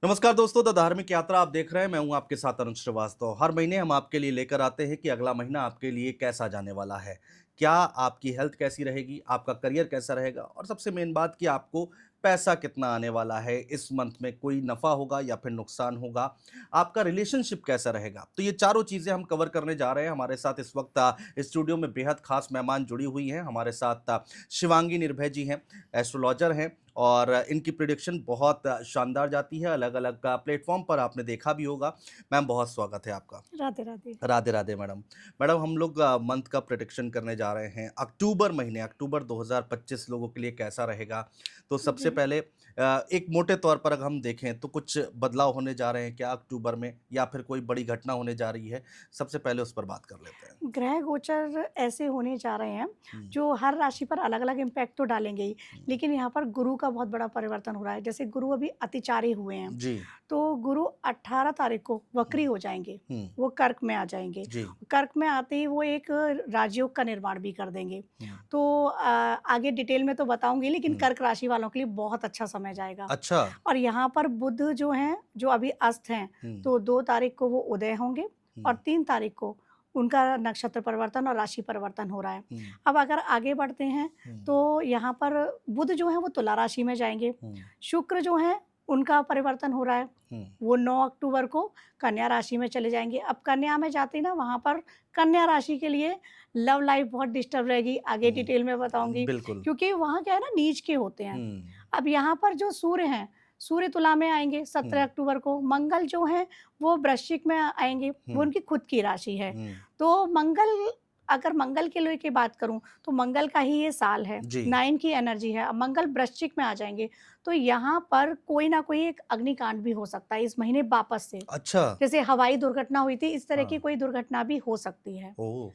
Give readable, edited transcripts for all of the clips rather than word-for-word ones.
नमस्कार दोस्तों, द धार्मिक यात्रा आप देख रहे हैं। मैं हूं आपके साथ अरुण श्रीवास्तव। हर महीने हम आपके लिए लेकर आते हैं कि अगला महीना आपके लिए कैसा जाने वाला है। क्या आपकी हेल्थ कैसी रहेगी, आपका करियर कैसा रहेगा और सबसे मेन बात कि आपको पैसा कितना आने वाला है। इस मंथ में कोई नफ़ा होगा या फिर नुकसान होगा, आपका रिलेशनशिप कैसा रहेगा। तो ये चारों चीज़ें हम कवर करने जा रहे हैं। हमारे साथ इस वक्त स्टूडियो में बेहद खास मेहमान जुड़ी हुई हैं। हमारे साथ शिवांगी निर्भय जी हैं, एस्ट्रोलॉजर हैं और इनकी प्रिडिक्शन बहुत शानदार जाती है। अलग-अलग प्लेटफ़ॉर्म पर आपने देखा भी होगा। मैम, बहुत स्वागत है आपका। राधे राधे। राधे, राधे मैडम। मैडम, हम लोग मंथ का प्रेडिक्शन करने जा रहे हैं। अक्टूबर महीने, अक्टूबर 2025 लोगों के लिए कैसा रहेगा? तो सबसे जी। पहले एक मोटे तौर पर अगर हम देखें तो कुछ बदलाव होने जा रहे हैं क्या अक्टूबर में, या फिर कोई बड़ी घटना होने जा रही है? सबसे पहले उस पर बात कर लेते हैं। ग्रह गोचर ऐसे होने जा रहे हैं, हुँ, जो हर राशि पर अलग-अलग इम्पैक्ट तो डालेंगे ही, हुँ। लेकिन यहाँ पर गुरु का बहुत बड़ा परिवर्तन हो रहा है। जैसे गुरु अभी अतिचारी हुए हैं, जी। तो गुरु 18 तारीख को हुँ, वक्री हो जाएँगे, हुँ। वो कर्क में आ जाएँगे। जी। कर्क में आते ही वो एक राजयोग का निर्माण भी कर देंगे। हुँ, तो आगे डिटेल में तो बताऊँगी, लेकिन हुँ। कर्क राशि वालों के लिए बहुत अच्छा समय जाएगा। अच्छा। और यहाँ पर बुध जो हैं, जो अभी अस्त हैं, हुँ, तो 2 तारीख को वो उदय होंगे और हुँ, 3 तारीख को उनका नक्षत्र परिवर्तन और राशि परिवर्तन हो रहा है। हुँ, अब अगर आगे बढ़ते हैं, हुँ, तो यहाँ पर बुध जो है वो तुला राशि में जाएँगे। हुँ, शुक्र जो हैं, उनका परिवर्तन हो रहा है, हुँ, वो 9 अक्टूबर को कन्या राशि में चले जाएँगे। अब कन्या में जाते ही ना, वहाँ पर कन्या राशि के लिए लव लाइफ़ बहुत डिस्टर्ब रहेगी, आगे हुँ। डिटेल में बताऊँगी, बिल्कुल। क्योंकि वहाँ क्या है ना, नीच के होते हैं। हुँ, अब यहाँ पर जो सूर्य हैं, सूर्य तुला में आएँगे हुँ, 17 अक्टूबर को, मंगल जो हैं वो वृश्चिक में आएँगे, वो हुँ, उनकी खुद की राशि है। हुँ। तो मंगल, अगर मंगल के लेके बात करूँ, तो मंगल का ही ये साल है, जी। 9 की एनर्जी है। अब मंगल वृश्चिक में आ जाएँगे, तो यहाँ पर कोई ना कोई एक अग्निकांड भी हो सकता है इस महीने वापस से। अच्छा। जैसे हवाई दुर्घटना हुई थी, इस तरह की हाँ। कोई दुर्घटना भी हो सकती है। ओह!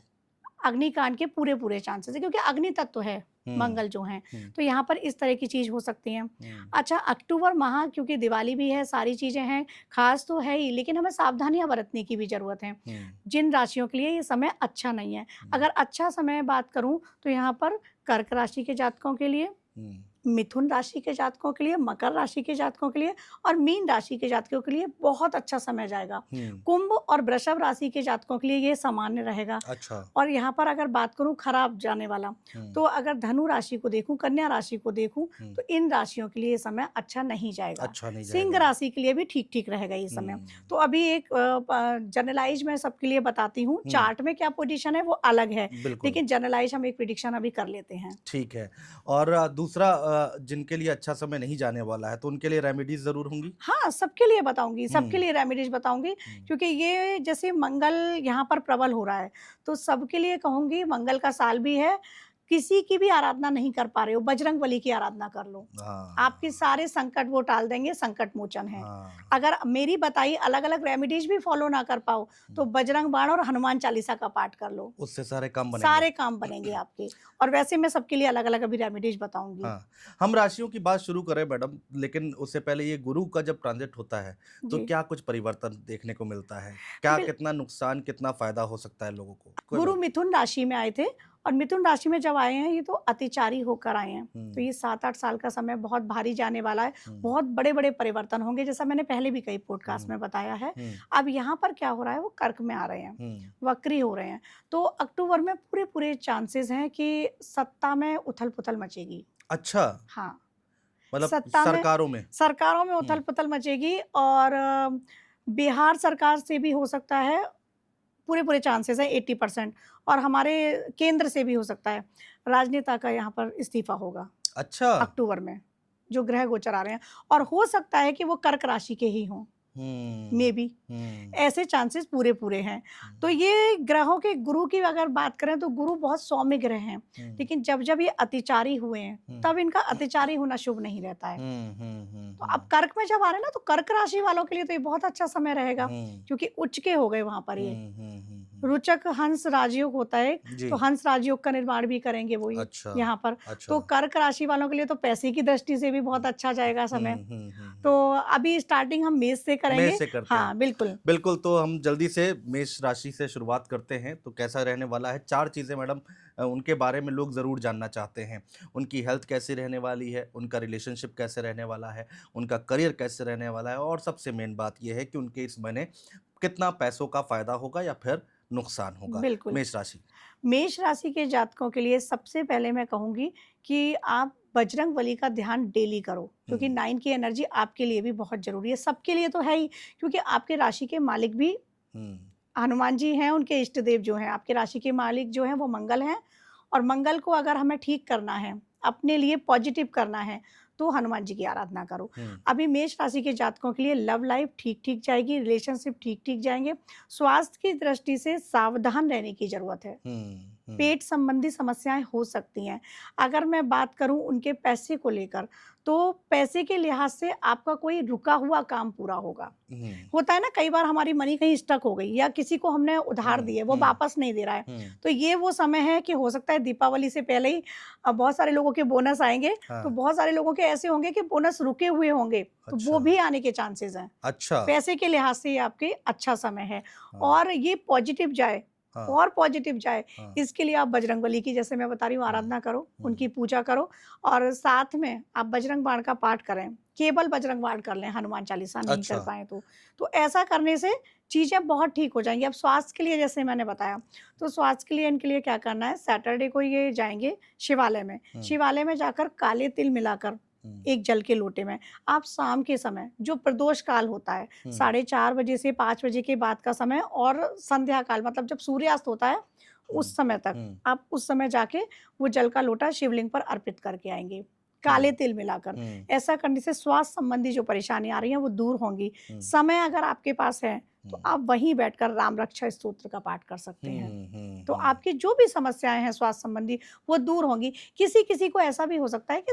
अग्निकांड के पूरे-पूरे चांसेस हैं, क्योंकि अग्नि तत्व है हुँ, मंगल जो हैं, हुँ, तो यहाँ पर इस तरह की चीज़ हो सकती है। हुँ, अच्छा, अक्टूबर माह क्योंकि दिवाली भी है, सारी चीज़ें हैं, ख़ास तो है ही, लेकिन हमें सावधानियाँ बरतने की भी ज़रूरत है। हुँ, जिन राशियों के लिए ये समय अच्छा नहीं है। हुँ, अगर अच्छा समय बात करूँ, तो यहाँ पर कर्क राशि के जातकों के लिए, हुँ, मिथुन राशि के जातकों के लिए, मकर राशि के जातकों के लिए और मीन राशि के जातकों के लिए बहुत अच्छा समय जाएगा। हुँ। कुंभ और वृषभ राशि के जातकों के लिए ये सामान्य रहेगा। अच्छा। और यहाँ पर अगर बात करूँ खराब जाने वाला, हुँ, तो अगर धनु राशि को देखूँ, कन्या राशि को देखूँ, हुँ। तो इन राशियों के लिए ये समय अच्छा नहीं जाएगा। अच्छा नहीं सिंह जाएगा। राशि के लिए भी ठीक-ठीक रहेगा ये समय। हुँ, तो अभी एक जनरलाइज़ मैं सबके लिए बताती हूँ, हुँ। चार्ट में क्या पोज़ीशन है वो अलग है, बिल्कुल, लेकिन जनरलाइज़ हम एक प्रेडिक्शन अभी कर लेते हैं। ठीक है। और दूसरा, जिनके लिए अच्छा समय नहीं जाने वाला है, तो उनके लिए रेमेडीज़ ज़रूर होंगी? हाँ, सबके लिए बताऊँगी, सबके हुँ, लिए रेमेडीज़ बताऊँगी, हुँ, क्योंकि ये जैसे मंगल यहाँ पर प्रबल हो रहा है, तो सबके लिए कहूँगी, मंगल का साल भी है, किसी की भी आराधना नहीं कर पा रहे हो, बजरंगबली की आराधना कर लो। आपके हाँ, सारे संकट वो टाल देंगे, संकट मोचन है। हाँ। अगर मेरी बताई अलग-अलग रेमेडीज़ भी फ़ॉलो ना कर पाओ, तो हुँ, बजरंग बाण और हनुमान चालीसा का पाठ कर लो, उससे सारे काम बनेंगे। सारे काम बनेंगे आपके। और वैसे मैं सबके लिए अलग-अलग अभी रेमेडीज़ बताऊँगी। हाँ, हम राशियों की बात शुरू करें मैडम, लेकिन उससे पहले ये गुरु का जब ट्रांज़िट होता है, तो जी, क्या कुछ परिवर्तन देखने को मिलता है? क्या बिल कितना नुकसान, कितना फ़ायदा हो सकता है लोगों को? कोई गुरु बात। मिथुन राशि में आए थे और मिथुन राशि में जब आए हैं, ये तो अतिचारी होकर आए हैं। तो हुँ, ये 7-8 साल का समय बहुत भारी जाने वाला है, हुँ, बहुत बड़े-बड़े परिवर्तन होंगे, जैसा मैंने पहले भी कई पॉडकास्ट हुँ, में बताया है। हुँ, अब यहाँ पर क्या हो रहा है, वो कर्क में आ रहे हैं, हुँ। वक्री हो रहे हैं। तो अक्टूबर में पूरे-पूरे चांसेस हैं कि सत्ता में उथल-पुथल मचेगी। अच्छा, हाँ, मतलब सत्ता में, सरकारों में। सरकारों में हुँ, उथल-पुथल मचेगी और बिहार सरकार से भी हो सकता है, पूरे-पूरे चांसेस हैं 80% और हमारे केंद्र से भी हो सकता है। राजनेता का यहाँ पर इस्तीफ़ा होगा अच्छा। अक्टूबर में, जो ग्रह गोचर आ रहे हैं, और हो सकता है कि वो कर्क राशि के ही हों, हुँ, मेबी। हुँ, ऐसे चांसेस पूरे-पूरे हैं। तो हुँ, ये ग्रहों के गुरु की अगर बात करें, तो गुरु बहुत सौम्य ग्रह हैं, हुँ, लेकिन जब-जब ये अतिचारी हुए हैं, हुँ, तब इनका अतिचारी होना शुभ नहीं रहता है। हुँ, हुँ, हुँ, तो अब हुँ, कर्क में जब आ रहे हैं ना, तो कर्क राशि वालों के लिए तो ये बहुत अच्छा समय रहेगा, हुँ, क्योंकि उच्च के हो गए वहाँ पर ये। हुँ, हुँ, हुँ, हुँ। रोचक हंस राजयोग होता है, जी, तो हंस राजयोग का निर्माण भी करेंगे वो ये अच्छा, यहाँ पर। अच्छा। तो कर्क राशि वालों के लिए तो पैसे की दृष्टि से भी बहुत अच्छा जाएगा समय। हुँ, हुँ, हुँ, हुँ। तो अभी स्टार्टिंग हम मेष से मेष करेंगे। से करते हैं। हाँ, बिल्कुल। बिल्कुल, तो हम जल्दी से मेष राशि से शुरुआत करते हैं, तो कैसा रहने वाला है? 4 चीज़ें मैडम उनके बारे में लोग ज़रूर जानना चाहते हैं। उनकी हेल्थ कैसी रहने वाली है, उनका रिलेशनशिप कैसे रहने वाला है, उनका करियर कैसे रहने वाला है और सबसे मेन बात ये है कि उनके इस महीने कितना पैसों का फ़ायदा होगा या फिर नुकसान होगा। बिल्कुल। मेष राशि। मेष राशि के जातकों के लिए सबसे पहले मैं कहूँगी कि आप बजरंगबली का ध्यान डेली करो, क्योंकि हुँ, 9 की एनर्जी आपके लिए भी बहुत ज़रूरी है, सबके लिए तो है ही, क्योंकि आपके राशि के मालिक भी हुँ, हनुमान जी हैं, उनके इष्ट देव जो हैं, आपकी राशि के मालिक जो हैं वो मंगल हैं, और मंगल को अगर हमें ठीक करना है, अपने लिए पॉजिटिव करना है, तो हनुमान जी की आराधना करो। हुँ, अभी मेष राशि के जातकों के लिए लव लाइफ ठीक-ठीक जाएगी, रिलेशनशिप ठीक-ठीक जाएँगे। स्वास्थ्य की दृष्टि से सावधान रहने की ज़रूरत है। हुँ, हुँ, पेट संबंधी समस्याएँ हो सकती हैं। अगर मैं बात करूँ उनके पैसे को लेकर, तो पैसे के लिहाज से आपका कोई रुका हुआ काम पूरा होगा। हुँ, होता है ना, कई बार हमारी मनी कहीं स्टक हो गई या किसी को हमने उधार हुँ, दी है, वो हुँ, वापस नहीं दे रहा है। हुँ, तो ये वो समय है कि हो सकता है दीपावली से पहले ही बहुत सारे लोगों के बोनस आएँगे, तो हाँ, बहुत सारे लोगों के ऐसे होंगे कि बोनस रुके हुए होंगे, तो वो अच्छा, भी आने के चांसेज़ हैं। अच्छा, पैसे के लिहाज से ये आपके अच्छा समय है, हाँ, और ये पॉजिटिव जाए हाँ, और पॉजिटिव जाए, हाँ, इसके लिए आप बजरंगबली की, जैसे मैं बता रही हूँ, हुँ, आराधना करो, हुँ, उनकी पूजा करो, और साथ में आप बजरंग बाण का पाठ करें। केवल बजरंग बाण कर लें, हनुमान चालीसा नहीं कर अच्छा, पाएँ तो। तो ऐसा करने से चीज़ें बहुत ठीक हो जाएँगी। अब स्वास्थ्य के लिए जैसे मैंने बताया, तो स्वास्थ्य के लिए इनके लिए क्या करना है, सैटरडे को ये जाएँगे शिवालय में। हुँ, शिवालय में जाकर काले तिल मिलाकर हुँ, एक जल के लोटे में, आप शाम के समय जो प्रदोष काल होता है, हुँ, 4:30 बजे से 5 बजे के बाद का समय, और संध्या काल मतलब जब सूर्यास्त होता है, हुँ, उस समय तक हुँ, आप उस समय जाके वो जल का लोटा शिवलिंग पर अर्पित करके आएँगे, काले हुँ, तिल मिलाकर। हुँ, ऐसा करने से स्वास्थ्य संबंधी जो परेशानी आ रही है वो दूर होंगी। हुँ, समय अगर आपके पास है, तो हुँ, आप वहीं बैठकर राम रक्षा स्तोत्र का पाठ कर सकते हैं। हुँ, हुँ, तो हुँ, आपकी जो भी समस्याएँ हैं स्वास्थ्य संबंधी, वो दूर होंगी। किसी-किसी को ऐसा भी हो सकता है कि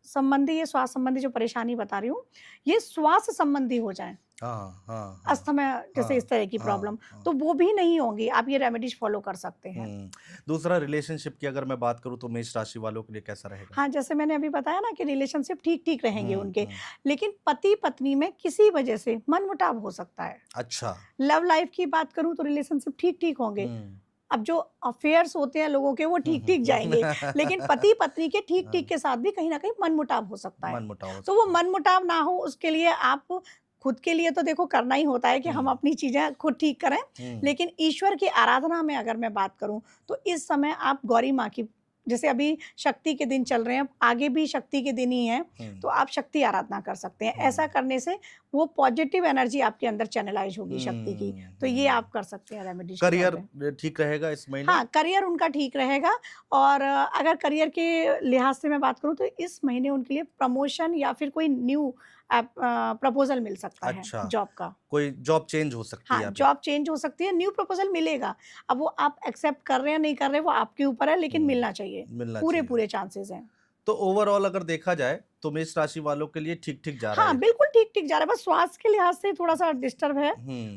संबंधी, ये स्वास्थ्य संबंधी जो परेशानी बता रही हूँ, ये श्वास संबंधी हो जाएँ, हाँ, हाँ, हाँ, अस्थमा जैसे इस हाँ, तरह की हाँ, प्रॉब्लम, हाँ, तो वो भी नहीं होंगी। आप ये रेमेडीज़ फ़ॉलो कर सकते हैं। हुँ। दूसरा रिलेशनशिप की अगर मैं बात करूँ तो मेष राशि वालों के लिए कैसा रहेगा? हाँ, जैसे मैंने अभी बताया ना कि रिलेशनशिप ठीक-ठीक रहेंगे हुँ, उनके, हुँ, लेकिन पति-पत्नी में किसी वजह से मनमुटाव हो सकता है। अच्छा, लव लाइफ़ की बात करूँ तो रिलेशनशिप ठीक-ठीक होंगे। हुँ, अब जो अफ़ेयर्स होते हैं लोगों के वो हुँ, हुँ, ठीक-ठीक हुँ, जाएँगे, लेकिन पति-पत्नी के ठीक-ठीक हाँ, के साथ भी कहीं न कहीं मनमुटाव हो सकता है। मनमुटाव हो तो वो सकता है। मनमुटाव ना हो उसके लिए आप खुद के लिए तो देखो करना ही होता है कि हम हुँ, अपनी चीज़ें खुद ठीक करें, हुँ, लेकिन ईश्वर की आराधना में अगर मैं बात करूँ, तो इस समय आप गौरी माँ की, जैसे अभी शक्ति के दिन चल रहे हैं, आगे भी शक्ति के दिन ही हैं, हुँ, तो आप शक्ति आराधना कर सकते हैं। हुँ, ऐसा करने से वो पॉज़िटिव एनर्जी आपके अंदर चैनलाइज़ होगी शक्ति की, हुँ, तो ये हुँ। आप कर सकते हैं रेमेडीज़ के तौर करियर पे। ठीक रहेगा इस महीने? हाँ, करियर उनका ठीक रहेगा, और अगर करियर के लिहाज से मैं बात करूँ तो इस महीने उनके लिए प्रमोशन या फिर कोई न्यू प्रपोज़ल मिल सकता है अच्छा, जॉब का। कोई जॉब चेंज हो सकती हाँ, है अभी? जॉब चेंज हो सकती है, न्यू प्रपोज़ल मिलेगा। अब वो आप एक्सेप्ट कर रहे हैं, नहीं कर रहे, वो आपके ऊपर है, लेकिन हुँ, मिलना चाहिए। मिलना चाहिए। पूरे-पूरे चांसेज़ हैं। तो ओवरऑल अगर देखा जाए तो मेष राशि वालों के लिए ठीक-ठीक जा रहा हाँ, है। बिल्कुल ठीक-ठीक जा रहा है, बस स्वास्थ्य के लिहाज से थोड़ा-सा डिस्टर्ब है,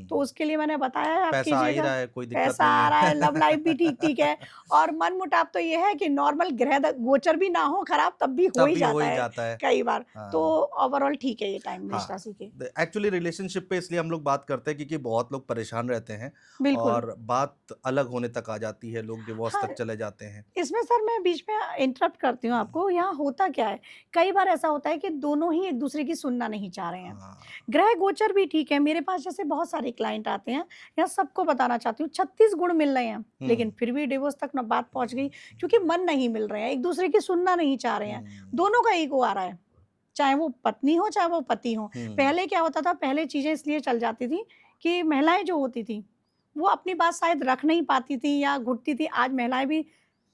तो हुँ, उसके लिए मैंने बताया है, आप पैसा आ ही कीजिएगा। रहा है, कोई दिक्कत पैसा नहीं आ रहा है। है, लव लाइफ़ भी ठीक-ठीक है, और मनमुटाव तो ये है कि नॉर्मल ग्रह द गोचर भी ना हो खराब, तब भी हो तब ही भी हो जाता ही है जाता है। कई बार। तो हाँ, ओवरऑल ठीक है ये टाइम मेष हाँ। राशि के। एक्चुअली रिलेशनशिप पे इसलिए हम लोग बात करते हैं क्योंकि बहुत लोग परेशान रहते हैं बिल्कुल। और बात अलग होने तक आ जाती है, लोग डिवोर्स हाँ, तक चले जाते हैं। इसमें सर मैं बीच में इंटरप्ट करती हूँ हुँ, आपको, यहाँ होता क्या है, कई बार ऐसा होता है कि दोनों ही एक-दूसरे की सुनना नहीं चाह रहे हैं। हाँ। ग्रह गोचर भी ठीक है, मेरे पास जैसे बहुत सारे क्लाइंट आते हैं, यहाँ सबको बताना चाहती हूँ 36 गुण मिल रहे हैं, हुँ, लेकिन फिर भी डिवोर्स तक ना बात पहुँच गई, क्योंकि मन नहीं मिल रहे हैं, एक-दूसरे की सुनना नहीं चाह रहे हैं, हुँ, दोनों का ईगो आ रहा है, चाहे वो पत्नी हो, चाहे वो पति हो। हुँ। पहले क्या होता था, पहले चीज़ें इसलिए चल जाती थी कि महिलाएँ जो होती थीं, वो अपनी बात शायद रख नहीं पाती थी या घुटती थी, आज महिलाएँ भी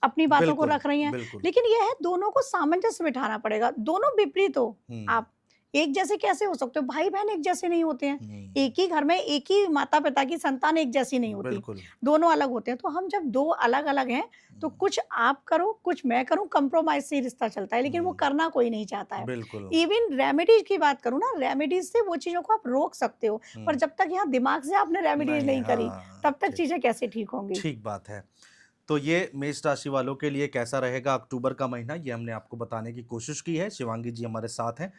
अपनी बातों को बिल्कुल, रख रही हैं। बिल्कुल। लेकिन ये है, दोनों को सामंजस्य बिठाना पड़ेगा, दोनों विपरीत हो। हुँ, आप एक जैसे कैसे हो सकते हो? भाई-बहन एक जैसे नहीं होते हैं। हुँ। एक ही घर में एक ही माता-पिता की संतान एक जैसी नहीं होती, बिल्कुल। दोनों अलग होते हैं। तो हम जब 2 अलग-अलग हैं, तो हुँ, कुछ आप करो, कुछ मैं करूँ, कंप्रोमाइज़ से ही रिश्ता चलता है, लेकिन वो हुँ। करना कोई नहीं चाहता है। बिल्कुल। इवन रेमेडीज़ की बात करूँ ना, रेमेडीज़ से वो चीज़ों को आप रोक सकते हो, पर हुँ। जब तक यहाँ दिमाग से आपने रेमेडीज़ नहीं, नहीं करी, हाँ, तब तक ठीक, चीज़ें कैसे ठीक होंगी? ठीक बात है। तो ये मेष राशि वालों के लिए कैसा रहेगा अक्टूबर का महीना, ये हमने आपको बताने की कोशिश की है। शिवांगी जी हमारे साथ हैं।